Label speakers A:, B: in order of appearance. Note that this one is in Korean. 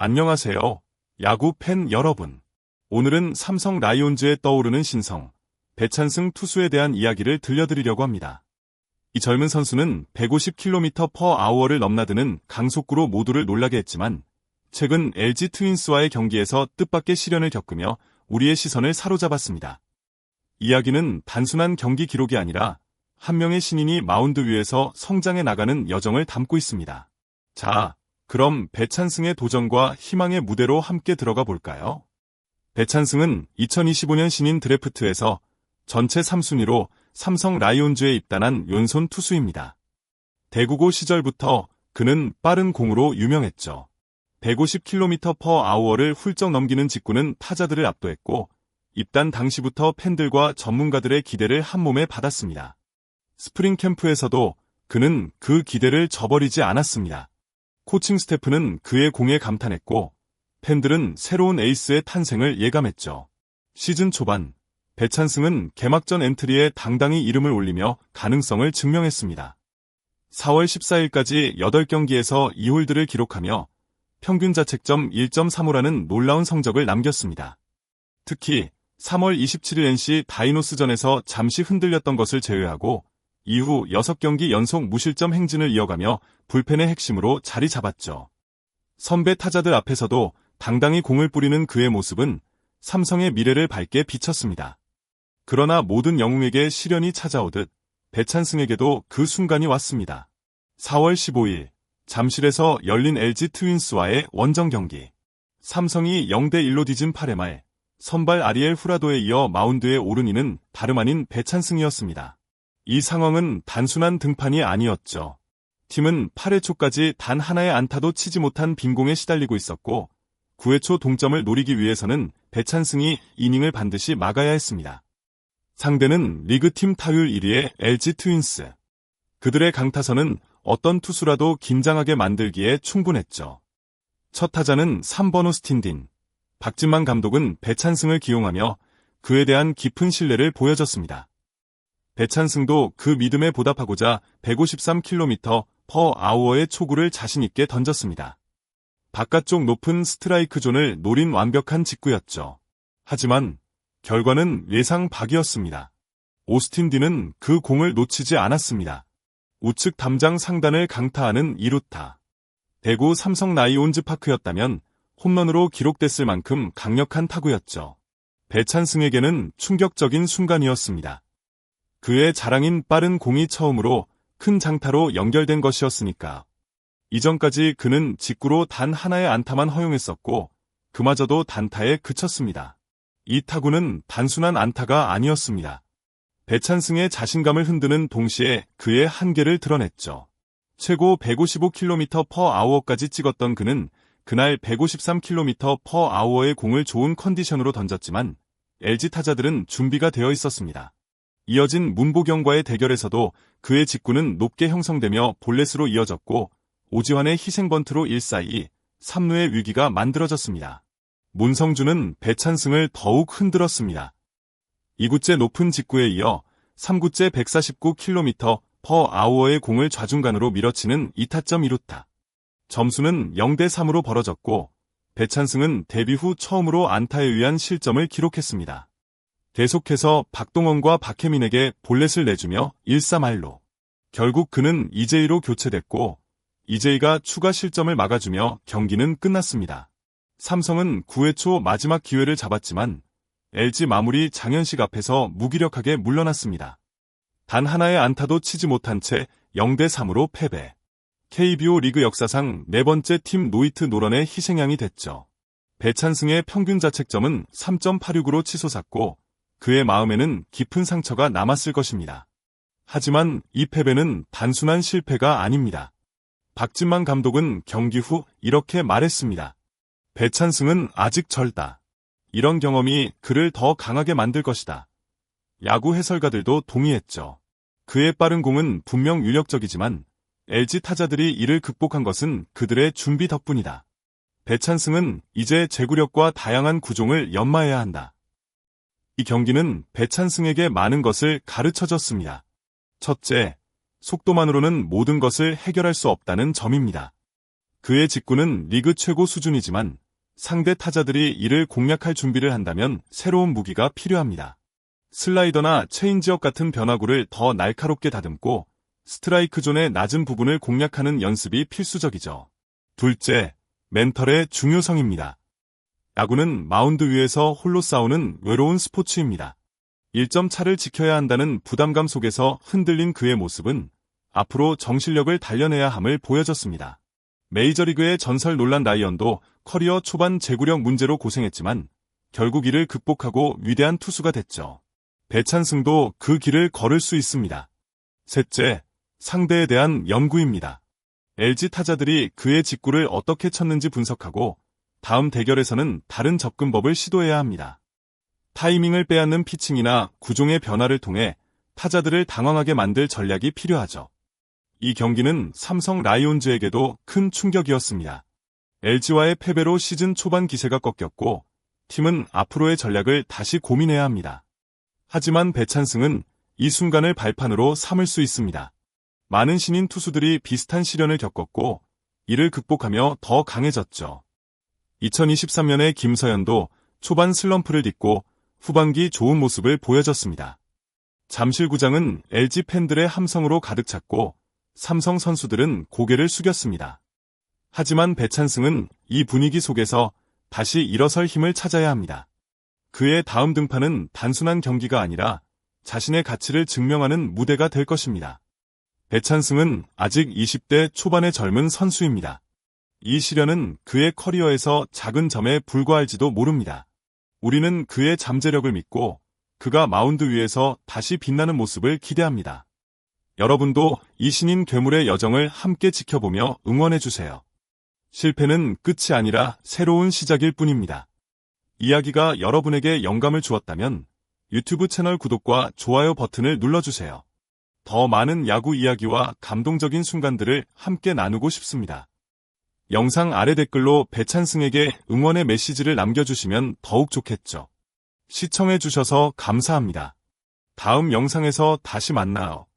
A: 안녕하세요. 야구 팬 여러분. 오늘은 삼성 라이온즈에 떠오르는 신성, 배찬승 투수에 대한 이야기를 들려드리려고 합니다. 이 젊은 선수는 150km/h를 넘나드는 강속구로 모두를 놀라게 했지만 최근 LG 트윈스와의 경기에서 뜻밖의 시련을 겪으며 우리의 시선을 사로잡았습니다. 이야기는 단순한 경기 기록이 아니라 한 명의 신인이 마운드 위에서 성장해 나가는 여정을 담고 있습니다. 자, 그럼 배찬승의 도전과 희망의 무대로 함께 들어가 볼까요? 배찬승은 2025년 신인 드래프트에서 전체 3순위로 삼성 라이온즈에 입단한 왼손 투수입니다. 대구고 시절부터 그는 빠른 공으로 유명했죠. 150km/h를 훌쩍 넘기는 직구는 타자들을 압도했고 입단 당시부터 팬들과 전문가들의 기대를 한몸에 받았습니다. 스프링 캠프에서도 그는 그 기대를 저버리지 않았습니다. 코칭 스태프는 그의 공에 감탄했고 팬들은 새로운 에이스의 탄생을 예감했죠. 시즌 초반 배찬승은 개막전 엔트리에 당당히 이름을 올리며 가능성을 증명했습니다. 4월 14일까지 8경기에서 2홀드를 기록하며 평균 자책점 1.35라는 놀라운 성적을 남겼습니다. 특히 3월 27일 NC 다이노스전에서 잠시 흔들렸던 것을 제외하고 이후 6경기 연속 무실점 행진을 이어가며 불펜의 핵심으로 자리 잡았죠. 선배 타자들 앞에서도 당당히 공을 뿌리는 그의 모습은 삼성의 미래를 밝게 비쳤습니다. 그러나 모든 영웅에게 시련이 찾아오듯 배찬승에게도 그 순간이 왔습니다. 4월 15일 잠실에서 열린 LG 트윈스와의 원정 경기. 삼성이 0대1로 뒤진 8회 말 선발 아리엘 후라도에 이어 마운드에 오른 이는 다름 아닌 배찬승이었습니다. 이 상황은 단순한 등판이 아니었죠. 팀은 8회 초까지 단 하나의 안타도 치지 못한 빈공에 시달리고 있었고 9회 초 동점을 노리기 위해서는 배찬승이 이닝을 반드시 막아야 했습니다. 상대는 리그팀 타율 1위의 LG 트윈스. 그들의 강타선은 어떤 투수라도 긴장하게 만들기에 충분했죠. 첫 타자는 3번 오스틴딘. 박진만 감독은 배찬승을 기용하며 그에 대한 깊은 신뢰를 보여줬습니다. 배찬승도 그 믿음에 보답하고자 153km/h의 초구를 자신있게 던졌습니다. 바깥쪽 높은 스트라이크 존을 노린 완벽한 직구였죠. 하지만 결과는 예상 밖이었습니다. 오스틴딘은 그 공을 놓치지 않았습니다. 우측 담장 상단을 강타하는 2루타. 대구 삼성 라이온즈 파크였다면 홈런으로 기록됐을 만큼 강력한 타구였죠. 배찬승에게는 충격적인 순간이었습니다. 그의 자랑인 빠른 공이 처음으로 큰 장타로 연결된 것이었으니까. 이전까지 그는 직구로 단 하나의 안타만 허용했었고 그마저도 단타에 그쳤습니다. 이 타구는 단순한 안타가 아니었습니다. 배찬승의 자신감을 흔드는 동시에 그의 한계를 드러냈죠. 최고 155km/h까지 찍었던 그는 그날 153km/h의 공을 좋은 컨디션으로 던졌지만 LG 타자들은 준비가 되어 있었습니다. 이어진 문보경과의 대결에서도 그의 직구는 높게 형성되며 볼넷으로 이어졌고 오지환의 희생번트로 1사이 3루의 위기가 만들어졌습니다. 문성준은 배찬승을 더욱 흔들었습니다. 2구째 높은 직구에 이어 3구째 149km/h의 공을 좌중간으로 밀어치는 2타점 2루타. 점수는 0대3으로 벌어졌고 배찬승은 데뷔 후 처음으로 안타에 의한 실점을 기록했습니다. 계속해서 박동원과 박혜민에게 볼넷을 내주며 1-3할로. 결국 그는 이재희로 교체됐고 이재희가 추가 실점을 막아주며 경기는 끝났습니다. 삼성은 9회 초 마지막 기회를 잡았지만 LG 마무리 장현식 앞에서 무기력하게 물러났습니다. 단 하나의 안타도 치지 못한 채 0대3으로 패배. KBO 리그 역사상 네 번째 팀 노히트 노런의 희생양이 됐죠. 배찬승의 평균 자책점은 3.86으로 치솟았고 그의 마음에는 깊은 상처가 남았을 것입니다. 하지만 이 패배는 단순한 실패가 아닙니다. 박진만 감독은 경기 후 이렇게 말했습니다. 배찬승은 아직 젊다. 이런 경험이 그를 더 강하게 만들 것이다. 야구 해설가들도 동의했죠. 그의 빠른 공은 분명 위력적이지만 LG 타자들이 이를 극복한 것은 그들의 준비 덕분이다. 배찬승은 이제 제구력과 다양한 구종을 연마해야 한다. 이 경기는 배찬승에게 많은 것을 가르쳐줬습니다. 첫째, 속도만으로는 모든 것을 해결할 수 없다는 점입니다. 그의 직구는 리그 최고 수준이지만 상대 타자들이 이를 공략할 준비를 한다면 새로운 무기가 필요합니다. 슬라이더나 체인지업 같은 변화구를 더 날카롭게 다듬고 스트라이크 존의 낮은 부분을 공략하는 연습이 필수적이죠. 둘째, 멘털의 중요성입니다. 야구는 마운드 위에서 홀로 싸우는 외로운 스포츠입니다. 1점 차를 지켜야 한다는 부담감 속에서 흔들린 그의 모습은 앞으로 정실력을 단련해야 함을 보여줬습니다. 메이저리그의 전설 놀란 라이언도 커리어 초반 제구력 문제로 고생했지만 결국 이를 극복하고 위대한 투수가 됐죠. 배찬승도 그 길을 걸을 수 있습니다. 셋째, 상대에 대한 연구입니다. LG 타자들이 그의 직구를 어떻게 쳤는지 분석하고 다음 대결에서는 다른 접근법을 시도해야 합니다. 타이밍을 빼앗는 피칭이나 구종의 변화를 통해 타자들을 당황하게 만들 전략이 필요하죠. 이 경기는 삼성 라이온즈에게도 큰 충격이었습니다. LG와의 패배로 시즌 초반 기세가 꺾였고 팀은 앞으로의 전략을 다시 고민해야 합니다. 하지만 배찬승은 이 순간을 발판으로 삼을 수 있습니다. 많은 신인 투수들이 비슷한 시련을 겪었고 이를 극복하며 더 강해졌죠. 2023년에 김서현도 초반 슬럼프를 딛고 후반기 좋은 모습을 보여줬습니다. 잠실구장은 LG 팬들의 함성으로 가득 찼고 삼성 선수들은 고개를 숙였습니다. 하지만 배찬승은 이 분위기 속에서 다시 일어설 힘을 찾아야 합니다. 그의 다음 등판은 단순한 경기가 아니라 자신의 가치를 증명하는 무대가 될 것입니다. 배찬승은 아직 20대 초반의 젊은 선수입니다. 이 시련은 그의 커리어에서 작은 점에 불과할지도 모릅니다. 우리는 그의 잠재력을 믿고 그가 마운드 위에서 다시 빛나는 모습을 기대합니다. 여러분도 이 신인 괴물의 여정을 함께 지켜보며 응원해주세요. 실패는 끝이 아니라 새로운 시작일 뿐입니다. 이야기가 여러분에게 영감을 주었다면 유튜브 채널 구독과 좋아요 버튼을 눌러주세요. 더 많은 야구 이야기와 감동적인 순간들을 함께 나누고 싶습니다. 영상 아래 댓글로 배찬승에게 응원의 메시지를 남겨주시면 더욱 좋겠죠. 시청해주셔서 감사합니다. 다음 영상에서 다시 만나요.